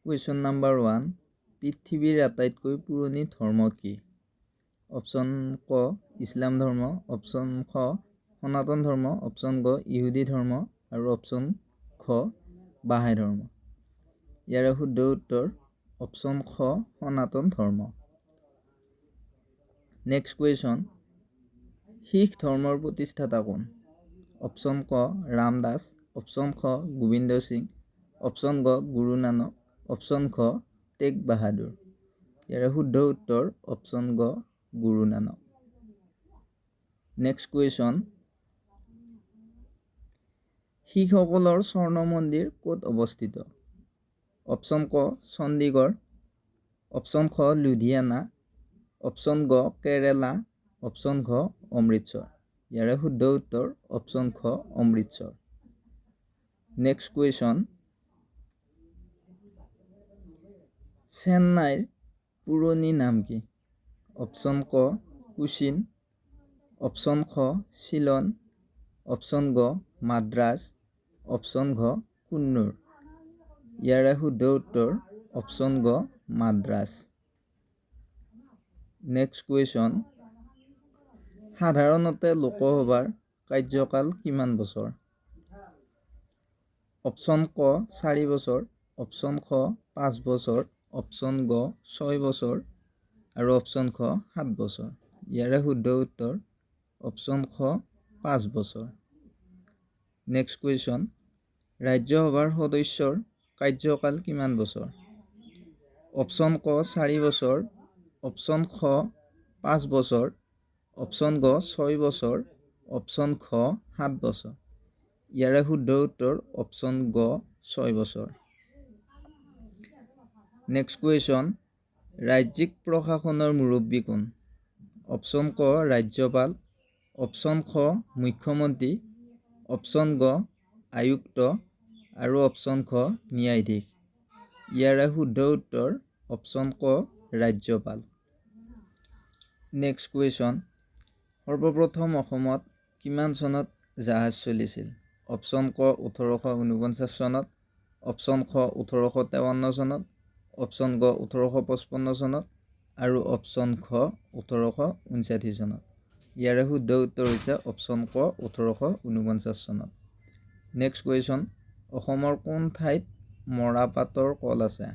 Question number 1 পৃথিৱীৰ আটাইতকৈ পুৰণি ধৰ্ম কি? অপশ্যন ক ইছলাম ধৰ্ম, অপশ্যন খ সনাতন ধৰ্ম, অপশ্যন গ ইহুদী ধৰ্ম আৰু অপশ্যন খ বাহাই ধৰ্ম। ইয়াৰে শুদ্ধ উত্তৰ অপশ্যন খ সনাতন ধৰ্ম। নেক্সট কুৱেশ্যন, শিখ ধৰ্মৰ প্ৰতিষ্ঠাতা কোন? অপশ্যন ক ৰামদাস, অপশ্যন খ গোবিন্দ সিং, অপশ্যন গ গুৰু নানক, অপশ্যন খ টেগ বাহাদুৰ। ইয়াৰে শুদ্ধ উত্তৰ অপশ্যন গ গুৰু নানক। নেক্সট কুৱেশ্যন, শিখসকলৰ স্বৰ্ণ মন্দিৰ ক'ত অৱস্থিত? অপশ্যন ক চণ্ডীগড়, অপশ্যন খ লুধিয়ানা, অপশ্যন গ কেৰেলা, অপশ্যন খ অমৃতসৰ। ইয়াৰে শুদ্ধ উত্তৰ অপশ্যন খ অমৃতসৰ। নেক্সট কুৱেশ্যন, চেন্নাইৰ পুৰণি নাম কি? অপশ্যন ক কোচিন, অপশ্যন খ চিলন, অপশ্যন গ মাদ্ৰাজ, অপশ্যন ঘ কুন্নুৰ। ইয়াৰে শুদ্ধ উত্তৰ অপশ্যন গ মাদ্ৰাজ। নেক্সট কুৱেশ্যন, সাধাৰণতে লোকসভাৰ কাৰ্যকাল কিমান বছৰ? অপশ্যন ক 4 বছৰ, অপশ্যন খ 5 বছৰ, অপশ্যন গ 6 বছৰ আৰু অপশ্যন খ 7 বছৰ। ইয়াৰে শুদ্ধ উত্তৰ অপশ্যন খ 5 বছৰ। নেক্সট কুৱেশ্যন, ৰাজ্যসভাৰ সদস্যৰ কাৰ্যকাল কিমান বছৰ? অপশ্যন ক 4 বছৰ, অপশ্যন খ 5 বছৰ, অপশ্যন গ 6 বছৰ, অপশ্যন খ 7 বছৰ। ইয়াৰে শুদ্ধ উত্তৰ অপশ্যন গ 6 বছৰ। নেক্সট কুৱেশ্যন, ৰাজ্যিক প্ৰশাসনৰ মুৰব্বী কোন? অপশ্যন ক ৰাজ্যপাল, অপশ্যন খ মুখ্যমন্ত্ৰী, অপশ্যন গ আয়ুক্ত আৰু অপশ্যন খ ন্যায়াধীশ। ইয়াৰে শুদ্ধ উত্তৰ অপশ্যন ক ৰাজ্যপাল। নেক্সট কুৱেশ্যন, সৰ্বপ্ৰথম অসমত কিমান চনত জাহাজ চলিছিল? অপশ্যন ক 1849 চনত, অপশ্যন খ 1853 চনত, অপশ্যন গ 1855 চনত আৰু অপশ্যন খ 1859 চনত। ইয়াৰে শুদ্ধ উত্তৰ হৈছে অপশ্যন ক 1849 চনত। নেক্সট কুৱেশ্যন, অসমৰ কোন ঠাইত মৰাপাটৰ কল আছে?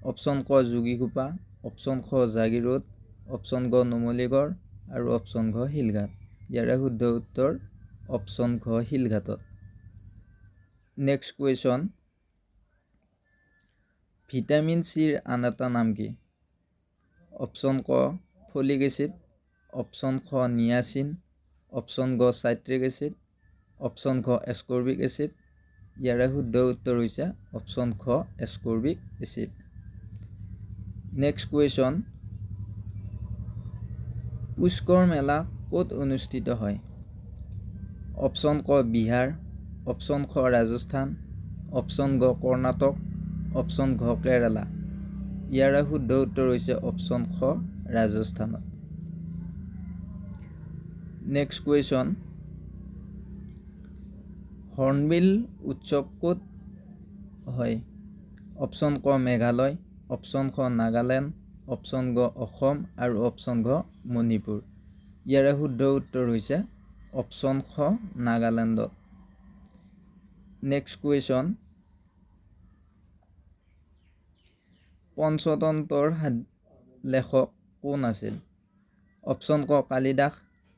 অপশ্যন ক যোগীঘোপা, অপশ্যন খ জাগিৰোড, অপশ্যন গ নুমলীগড় আৰু অপশ্যন ঘ শিলঘাট। ইয়াৰে শুদ্ধ উত্তৰ অপশ্যন ঘ শিলঘাটত। নেক্সট কুৱেশ্যন, ভিটামিন চিৰ আন এটা নাম কি? অপশ্যন ক ফলিক এচিড, অপশ্যন খ নিয়াচিন, অপশ্যন গ চাইট্ৰিক এচিড, অপশ্যন খ এস্কৰ্বিক এচিড। ইয়াৰে শুদ্ধ উত্তৰ হৈছে অপশ্যন খ ascorbic acid. Next question, Pushkar Mela ক'ত অনুষ্ঠিত হয়? অপশ্যন ক বিহাৰ, অপশ্যন খ ৰাজস্থান, অপশ্যন গ কৰ্ণাটক, অপশ্যন ঘ কেৰেলা। ইয়াৰে শুদ্ধ উত্তৰ হৈছে অপশ্যন খ ৰাজস্থানত। নেক্সট কুৱেশ্যন, হৰ্ণবিল উৎসৱ ক'ত হয়? অপশ্যন ক মেঘালয়, অপশ্যন খ নাগালেণ্ড, অপশ্যন গ অসম আৰু অপশ্যন ঘ মণিপুৰ। ইয়াৰে শুদ্ধ উত্তৰ হৈছে অপশ্যন খ নাগালেণ্ডত। নেক্সট কুৱেশ্যন, পঞ্চতন্ত্ৰৰ লেখক কোন আছিল? অপশ্যন ক কালিদাস,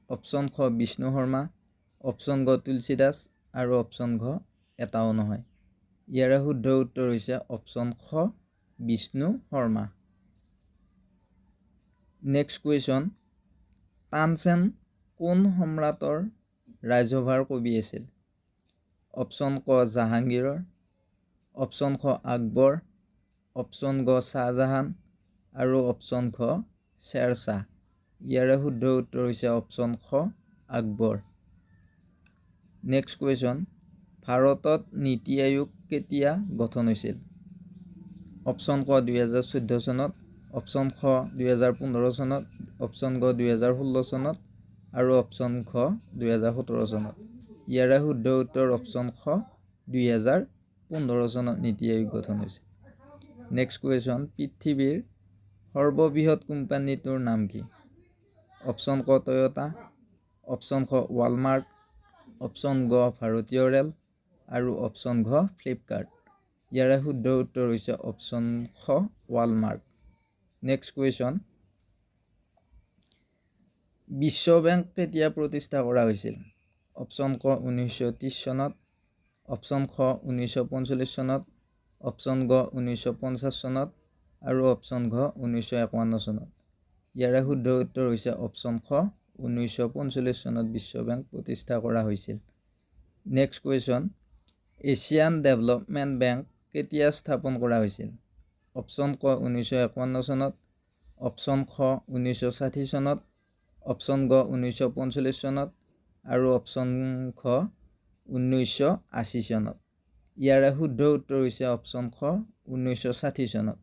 অপশ্যন খ বিষ্ণু শৰ্মা, অপশ্যন গ তুলসীদাস আৰু অপশ্যন ঘ এটাও নহয়। ইয়াৰে শুদ্ধ উত্তৰ হৈছে অপশ্যন খ বিষ্ণু শৰ্মা। নেক্সট কুৱেশ্যন, তানচেন কোন সম্ৰাটৰ ৰাজসভাৰ কবি আছিল? অপশ্যন ক জাহাংগীৰৰ, অপশ্যন খ আকবৰ, অপশ্যন গ শ্বাহজাহান আৰু অপশ্যন খ শ্বেৰশ্বাহ। ইয়াৰে শুদ্ধ উত্তৰ হৈছে অপশ্যন খ আকবৰ। নেক্সট কুৱেশ্যন, ভাৰতত নীতি আয়োগ কেতিয়া গঠন হৈছিল? অপশ্যন ক 2014 চনত, অপশ্যন খ 2015 চনত, অপশ্যন গ 2016 চনত আৰু অপশ্যন খ 2017 চনত। ইয়াৰে শুদ্ধ উত্তৰ অপশ্যন খ 2014 2015 চনত নীতি আয়োগ গঠন হৈছিল। নেক্সট কুৱেশ্যন, পৃথিৱীৰ সৰ্ববৃহৎ কোম্পানীটোৰ নাম কি? অপশ্যন ক টয়োটা, অপশ্যন খ ৱালমাৰ্ট, অপশ্যন গ ভাৰতীয় ৰেল আৰু অপশ্যন ঘ ফ্লিপকাৰ্ট। ইয়াৰে শুদ্ধ উত্তৰ হৈছে অপশ্যন খ ৱালমাৰ্ট। নেক্সট কুৱেশ্যন, বিশ্ব বেংক কেতিয়া প্ৰতিষ্ঠা কৰা হৈছিল? অপশ্যন ক 1930 চনত, অপশ্যন খ 1945 চনত, অপশ্যন গ 1950 চনত আৰু অপশ্যন ঘ 1951 চনত। ইয়াৰে শুদ্ধ উত্তৰ হৈছে অপশ্যন খ 1945 চনত বিশ্ব বেংক প্ৰতিষ্ঠা কৰা হৈছিল। Next question, Asian development bank কেতিয়া স্থাপন কৰা হৈছিল? অপশ্যন ক 1951 চনত, অপশ্যন খ 1960 চনত, অপশ্যন গ 1945 চনত আৰু অপশ্যন খ 1980 চনত। ইয়াৰে শুদ্ধ উত্তৰ হৈছে অপশ্যন খ 1960 চনত।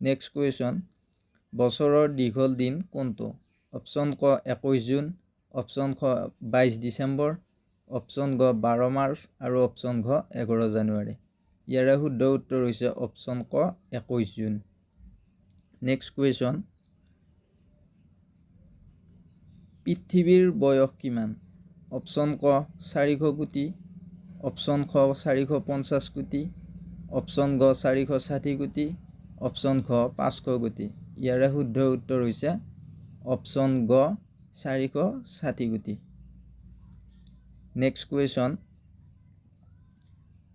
নেক্সট কুৱেশ্যন, বছৰৰ দীঘল দিন কোনটো? অপশ্যন ক 21 জুন, অপশ্যন খ 22 ডিচেম্বৰ, অপশ্যন গ 12 মাৰ্চ আৰু অপশ্যন ঘ 11 জানুৱাৰী। ইয়াৰে শুদ্ধ উত্তৰ হৈছে অপশ্যন ক 21 জুন। নেক্সট কুৱেশ্যন, পৃথিৱীৰ বয়স কিমান? অপশ্যন ক 400 কোটি, অপশ্যন খ 450 কোটি, অপশ্যন গ 460 কোটি, অপশ্যন ঘ 500 কোটি। ইয়াৰে শুদ্ধ উত্তৰ হৈছে অপশ্যন গ 460 কোটি। নেক্সট কুৱেশ্যন,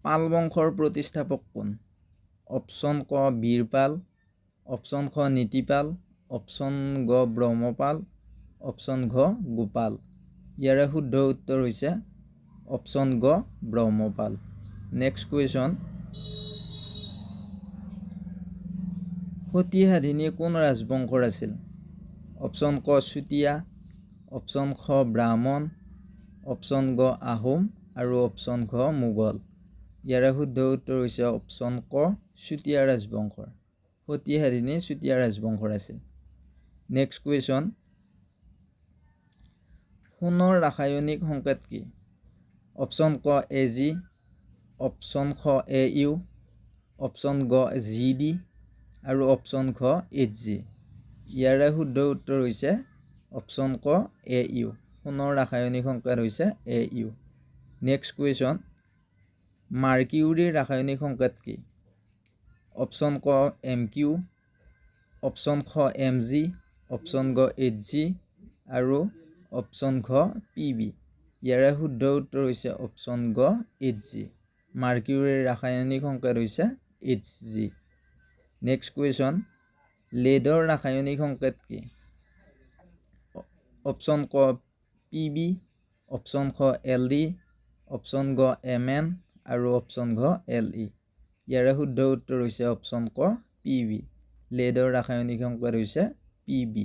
পাল বংশৰ প্ৰতিষ্ঠাপক কোন? অপশ্যন ক বীৰপাল, অপশ্যন খ নীতিপাল, অপশ্যন গ ব্ৰহ্মপাল, অপশ্যন ঘ গোপাল। ইয়াৰে শুদ্ধ উত্তৰ হৈছে অপশ্যন গ ব্ৰহ্মপাল। নেক্সট কুৱেশ্যন, সতীসাধিনী কোন ৰাজবংশৰ আছিল? অপশ্যন ক চুতীয়া, অপশ্যন খ ব্ৰাহ্মণ, অপশ্যন গ আহোম আৰু অপশ্যন ঘ মোগল। ইয়াৰে শুদ্ধ উত্তৰ হৈছে অপশ্যন ক চুতীয়া ৰাজবংশৰ। সতীসাধিনী চুতীয়া ৰাজবংশৰ আছিল। নেক্সট কুৱেশ্যন, সোণৰ ৰাসায়নিক সংকেত কি? অপশ্যন ক Ag, অপশ্যন খ Au, অপশ্যন গ Gd আৰু অপশ্যন ঘ Hg। ইয়াৰে শুদ্ধ উত্তৰ হৈছে অপশ্যন ক Au। সোণৰ ৰাসায়নিক সংকেত হৈছে Au। নেক্সট কুৱেশ্যন, মাৰ্কিউৰীৰ ৰাসায়নিক সংকেত কি? অপশ্যন ক Mq, অপশ্যন খ Mg, অপশ্যন গ Hg আৰু অপশ্যন ঘ Pb। ইয়াৰে শুদ্ধ উত্তৰ হৈছে অপশ্যন গ Hg। মাৰ্কিউৰীৰ ৰাসায়নিক সংকেত হৈছে Hg। নেক্সট কুৱেশ্যন, লেডৰ ৰাসায়নিক সংকেত কি? অপশ্যন ক Pb, অপশ্যন খ Ld, অপশ্যন গ Mn আৰু অপশ্যন ঘ Le। ইয়াৰে শুদ্ধ উত্তৰ হৈছে অপশ্যন ক Pb। লেডৰ ৰাসায়নিক সংকেত হৈছে Pb।